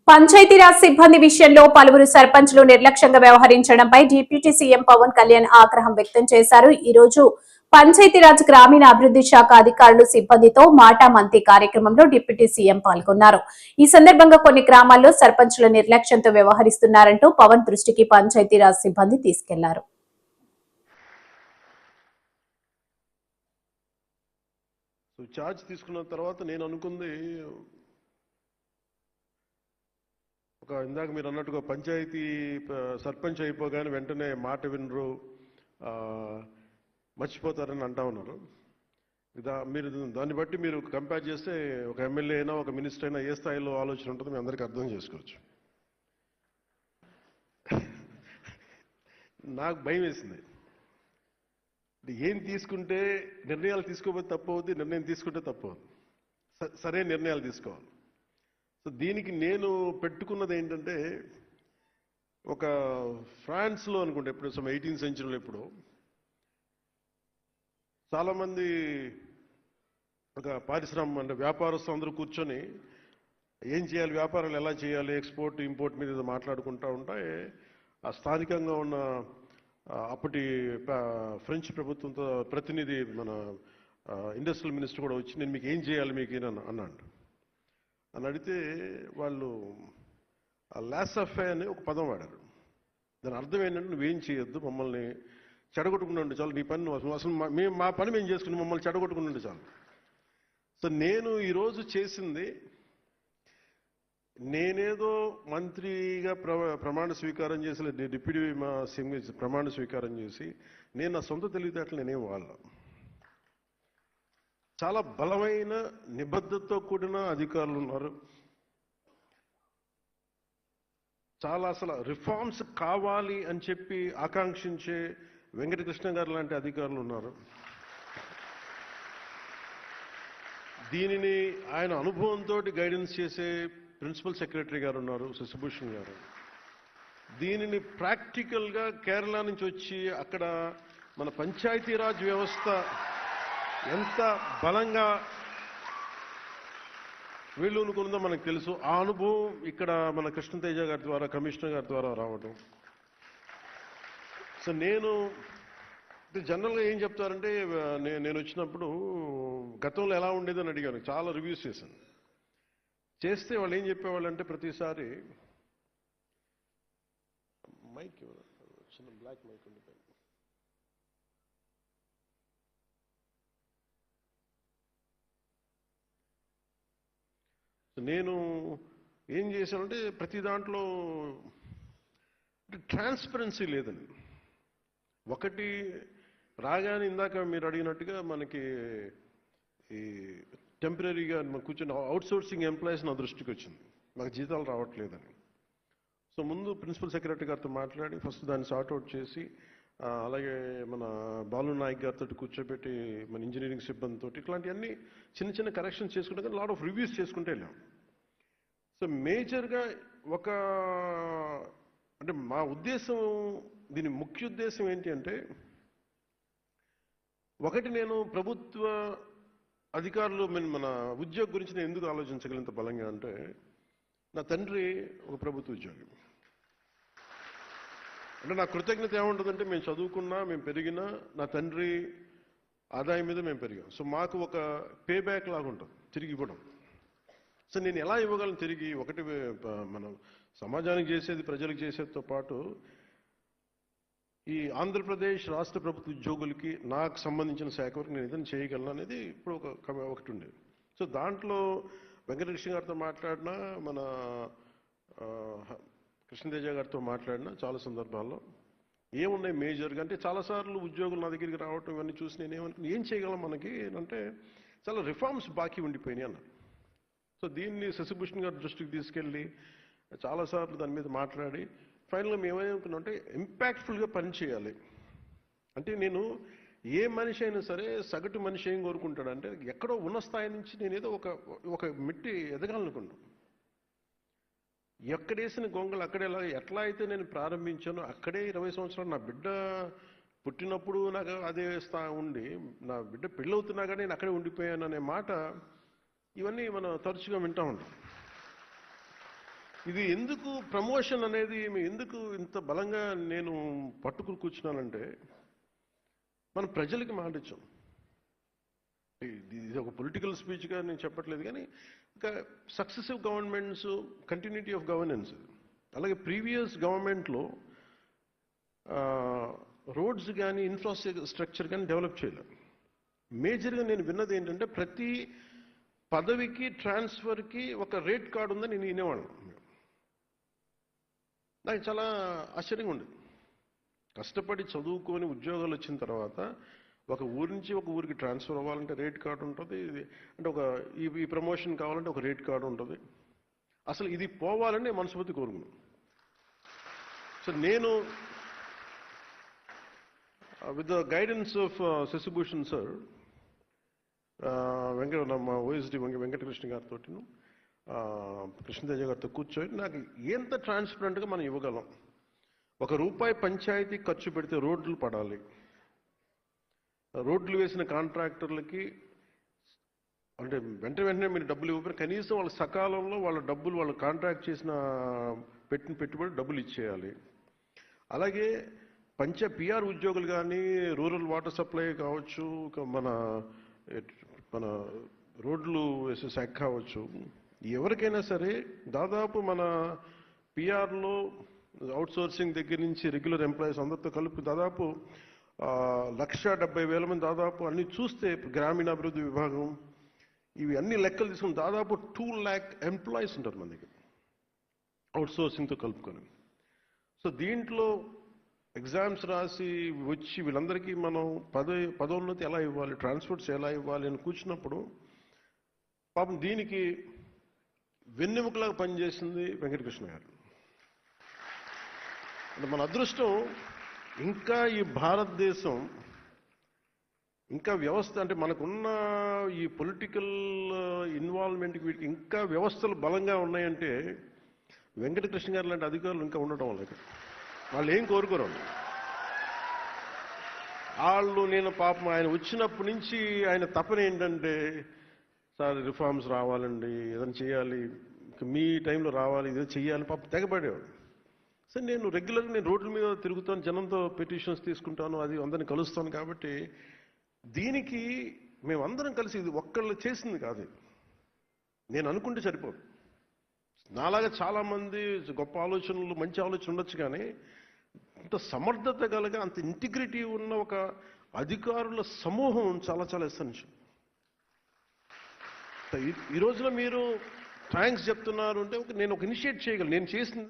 పంచాయతీరాజ్ సిబ్బంది విషయంలో పలువురు సర్పంచ్లు నిర్లక్ష్యంగా వ్యవహరించడంపై డిప్యూటీ సీఎం పవన్ కళ్యాణ్ ఆగ్రహం వ్యక్తం చేశారు. ఈ రోజు పంచాయతీరాజ్ గ్రామీణ అభివృద్ధి శాఖ అధికారులు సిబ్బందితో మాటా మంతి కార్యక్రమంలో డిప్యూటీ సీఎం పాల్గొన్నారు. ఈ సందర్భంగా కొన్ని గ్రామాల్లో సర్పంచ్ల నిర్లక్ష్యంతో వ్యవహరిస్తున్నారంటూ పవన్ దృష్టికి పంచాయతీరాజ్ సిబ్బంది తీసుకెళ్లారు. చార్జ్ తీసుకున్న తర్వాత నేను అనుకుంది ఇందాక మీరు అన్నట్టుగా పంచాయతీ సర్పంచ్ అయిపోగానే వెంటనే మాట వినరు, మర్చిపోతారని అంటా ఉన్నారు. మీరు దాన్ని బట్టి మీరు కంపేర్ చేస్తే ఒక ఎమ్మెల్యే అయినా ఒక మినిస్టర్ అయినా ఏ స్థాయిలో ఆలోచన ఉంటుందో మీ అందరికీ అర్థం చేసుకోవచ్చు. నాకు భయం వేసింది. ఏం తీసుకుంటే నిర్ణయాలు తీసుకోకపోతే తప్పు అవుద్ది, నిర్ణయం తీసుకుంటే తప్పు అవుద్ది. సరైన నిర్ణయాలు తీసుకోవాలి. సో దీనికి నేను పెట్టుకున్నది ఏంటంటే, ఒక ఫ్రాన్స్లో అనుకుంటే ఎప్పుడు 18th centuryలో ఎప్పుడు చాలామంది ఒక పారిశ్రామిక అంటే వ్యాపారస్తులు అందరూ కూర్చొని ఏం చేయాలి, వ్యాపారాలు ఎలా చేయాలి, ఎక్స్పోర్ట్ ఇంపోర్ట్ మీద మాట్లాడుకుంటూ ఉంటే ఆ స్థానికంగా ఉన్న అప్పటి ఫ్రెంచ్ ప్రభుత్వంతో ప్రతినిధి మన ఇండస్ట్రియల్ మినిస్టర్ కూడా వచ్చి నేను మీకు ఏం చేయాలి మీకు అన్నాడు. అని అడిగితే వాళ్ళు లాసఫే అని ఒక పదం వాడారు. దాని అర్థం ఏంటంటే, నువ్వేం చేయొద్దు, మమ్మల్ని చెడగొట్టుకుని ఉండి చాలు, నీ పని అసలు మా పని మేము చేసుకుని మమ్మల్ని చెడగొట్టుకుని ఉండి చాలు. సో నేను ఈరోజు చేసింది, నేనేదో మంత్రిగా ప్రమాణ స్వీకారం చేసి డిప్యూటీ సీఎం ప్రమాణ స్వీకారం చేసి నేను నా సొంత తెలివితేటలు నేనేం వాళ్ళ చాలా బలమైన నిబద్ధతతో కూడిన అధికారులు ఉన్నారు. చాలా అసలు రిఫార్మ్స్ కావాలి అని చెప్పి ఆకాంక్షించే వెంకటకృష్ణ గారు లాంటి అధికారులు ఉన్నారు. దీనిని ఆయన అనుభవంతో గైడెన్స్ చేసే ప్రిన్సిపల్ సెక్రటరీ గారు ఉన్నారు, శశిభూషణ్ గారు. దీనిని ప్రాక్టికల్గా కేరళ నుంచి వచ్చి అక్కడ మన పంచాయతీరాజ్ వ్యవస్థ ఎంత బలంగా వీళ్ళునుకుందో మనకు తెలుసు. ఆ అనుభవం ఇక్కడ మన కృష్ణతేజ గారి ద్వారా, కమిషనర్ గారి ద్వారా రావడం. సో నేను జనరల్గా ఏం చెప్తారంటే, నేను వచ్చినప్పుడు గతంలో ఎలా ఉండేదని అడిగాను, చాలా రివ్యూస్ చేశాను. చేస్తే వాళ్ళు ఏం చెప్పేవాళ్ళు అంటే, ప్రతిసారి మైక్ చిన్న బ్లాక్ మైక్ ఉండిపోయింది. నేను ఏం చేశానంటే, ప్రతి దాంట్లో ట్రాన్స్పరెన్సీ లేదని. ఒకటి రాగానే ఇందాక మీరు అడిగినట్టుగా మనకి ఈ టెంపరీగా కూర్చొని అవుట్సోర్సింగ్ ఎంప్లాయీస్ నా దృష్టికి వచ్చింది, మాకు జీతాలు రావట్లేదని. సో ముందు ప్రిన్సిపల్ సెక్రటరీ గారితో మాట్లాడి ఫస్ట్ దాన్ని సార్ట్అవుట్ చేసి, అలాగే మన బాలు నాయక్ గారితో కూర్చోబెట్టి మన ఇంజనీరింగ్ సిబ్బందితో ఇట్లాంటివన్నీ చిన్న చిన్న కరెక్షన్స్ చేసుకుంటే కానీ లాట్ ఆఫ్ రివ్యూస్ చేసుకుంటే వెళ్ళాం. సో మేజర్గా అంటే మా ఉద్దేశం, దీని ముఖ్య ఉద్దేశం ఏంటి అంటే, ఒకటి నేను ప్రభుత్వ అధికారులు మన ఉద్యోగం గురించి నేను ఎందుకు ఆలోచించగలిగినంత బలంగా అంటే, నా తండ్రి ఒక ప్రభుత్వ ఉద్యోగి. అంటే నా కృతజ్ఞత ఏముంటుందంటే, మేము చదువుకున్నా, మేము పెరిగినా నా తండ్రి ఆదాయం మీద మేము పెరిగాం. సో మాకు ఒక పే బ్యాక్ లాగా ఉంటుంది తిరిగి ఇవ్వడం. సో నేను ఎలా ఇవ్వగలను తిరిగి? ఒకటి మనం సమాజానికి చేసేది, ప్రజలకు చేసేదితో పాటు ఈ ఆంధ్రప్రదేశ్ రాష్ట్ర ప్రభుత్వ ఉద్యోగులకి నాకు సంబంధించిన శాఖ వరకు నేను ఏదైనా చేయగలను అనేది ఇప్పుడు ఒకటి ఉండేది. సో దాంట్లో వెంకటకృష్ణ గారితో మాట్లాడినా, మన కృష్ణతేజ గారితో మాట్లాడినా చాలా సందర్భాల్లో ఏమున్నాయి మేజర్గా అంటే, చాలాసార్లు ఉద్యోగులు నా దగ్గరికి రావటం ఇవన్నీ చూసి నేను ఏం చేయగలం మనకి అంటే, చాలా రిఫార్మ్స్ బాకీ ఉండిపోయినాయి అన్న. సో దీన్ని శశిభూషణ్ గారి దృష్టికి తీసుకెళ్ళి చాలాసార్లు దాని మీద మాట్లాడి ఫైనల్గా మేము ఏమనుకున్నామంటే, ఇంపాక్ట్ఫుల్గా పనిచేయాలి అంటే, నేను ఏ మనిషి అయినా సరే సగటు మనిషి ఏం కోరుకుంటాడంటే, ఎక్కడో ఉన్న స్థాయి నుంచి నేను ఏదో ఒక మెట్టి ఎదగాలనుకున్నాను. ఎక్కడేసిన గొంగలు అక్కడే ఎట్లా అయితే నేను ప్రారంభించానో అక్కడే 20 సంవత్సరాలు నా బిడ్డ పుట్టినప్పుడు నాకు అదే ఉండి, నా బిడ్డ పెళ్ళవుతున్నా కానీ నేను అక్కడే ఉండిపోయాను అనే మాట ఇవన్నీ మనం తరచుగా వింటూ ఉంటాం. ఇది ఎందుకు ప్రమోషన్ అనేది ఎందుకు ఇంత బలంగా నేను పట్టుకుని కూర్చున్నానంటే మనం ప్రజలకి మాట ఇచ్చాం. ఇది ఒక పొలిటికల్ స్పీచ్గా నేను చెప్పట్లేదు, కానీ ఒక successive governments continuity of governance. అలాగే ప్రీవియస్ గవర్నమెంట్లో రోడ్స్ కానీ ఇన్ఫ్రాస్ట్రక్చర్ కానీ డెవలప్ చేయలేదు. మేజర్గా నేను విన్నది ఏంటంటే ప్రతి పదవికి ట్రాన్స్ఫర్కి ఒక రేట్ కార్డు ఉందని నేను వినేవాళ్ళం. నాకు చాలా ఆశ్చర్యంగా ఉండేది. కష్టపడి చదువుకొని ఉద్యోగాలు వచ్చిన తర్వాత ఒక ఊరి నుంచి ఒక ఊరికి ట్రాన్స్ఫర్ అవ్వాలంటే రేట్ కార్డు ఉంటుంది, అంటే ఒక ఈ ప్రమోషన్ కావాలంటే ఒక రేట్ కార్డు ఉంటుంది. అసలు ఇది పోవాలని మనస్ఫూర్తి కోరుకున్నాను. సో నేను with the guidance of Shashibhushan sir, మా ఓఎస్డి వెంకటకృష్ణ గారితో, కృష్ణతేజ గారితో కూర్చొని నాకు ఎంత ట్రాన్స్పరెంట్గా మనం ఇవ్వగలం. ₹1 పంచాయతీ ఖర్చు పెడితే రోడ్లు పడాలి, రోడ్లు వేసిన కాంట్రాక్టర్లకి అంటే వెంటనే మీరు డబ్బులు ఇవ్వకపోయినా కనీసం వాళ్ళ సకాలంలో వాళ్ళ డబ్బులు వాళ్ళు కాంట్రాక్ట్ చేసిన పెట్టిన పెట్టుబడి డబ్బులు ఇచ్చేయాలి. అలాగే పిఆర్ ఉద్యోగులు కానీ రూరల్ వాటర్ సప్లై కావచ్చు, మన రోడ్లు వేసే శాఖ కావచ్చు, ఎవరికైనా సరే దాదాపు మన పిఆర్లో అవుట్సోర్సింగ్ దగ్గర నుంచి రెగ్యులర్ ఎంప్లాయీస్ అందరితో కలిపి దాదాపు 1,70,000 మంది దాదాపు అన్ని చూస్తే గ్రామీణాభివృద్ధి విభాగం ఇవి అన్ని లెక్కలు తీసుకుని దాదాపు 2 lakh ఎంప్లాయీస్ ఉంటారు మన దగ్గర అవుట్సోర్సింగ్తో కలుపుకొని. సో దీంట్లో ఎగ్జామ్స్ రాసి వచ్చి వీళ్ళందరికీ మనం పదోన్నతి ఎలా ఇవ్వాలి, ట్రాన్స్పోర్ట్స్ ఎలా ఇవ్వాలి అని కూర్చున్నప్పుడు పాపం దీనికి వెన్నెముకలాగా పనిచేసింది వెంకటకృష్ణ గారు. అంటే మన అదృష్టం ఇంకా ఈ భారతదేశం ఇంకా వ్యవస్థ అంటే మనకున్న ఈ పొలిటికల్ ఇన్వాల్వ్మెంట్కి వీటికి ఇంకా వ్యవస్థలు బలంగా ఉన్నాయంటే వెంకటకృష్ణ గారు లాంటి అధికారులు ఇంకా ఉండటం వల్ల వాళ్ళు ఏం కోరుకోరు. వాళ్ళు నేను పాపం ఆయన వచ్చినప్పటి నుంచి ఆయన తపన ఏంటంటే సార్ రిఫార్మ్స్ రావాలండి, ఏదైనా చేయాలి, మీ టైంలో రావాలి, ఇదే చెయ్యాలి, పాపం తెగబడేవాడు. సరే నేను రెగ్యులర్గా రోడ్ల మీద తిరుగుతాను, జనంతో పిటిషన్స్ తీసుకుంటాను, అది అందరిని కలుస్తాను. కాబట్టి దీనికి మేమందరం కలిసి ఇది ఒక్కళ్ళు చేసింది కాదు. నేను అనుకుంటే సరిపోదు. నాలాగా చాలామంది గొప్ప ఆలోచనలు మంచి ఆలోచన ఉండొచ్చు, కానీ అంత సమర్థత కలగా అంత ఇంటిగ్రిటీ ఉన్న ఒక అధికారుల సమూహం చాలా చాలా ఎసెన్షియల్. ఈ రోజున మీరు థ్యాంక్స్ చెప్తున్నారు అంటే నేను ఒక ఇనిషియేట్ చేయగలను. నేను చేసింది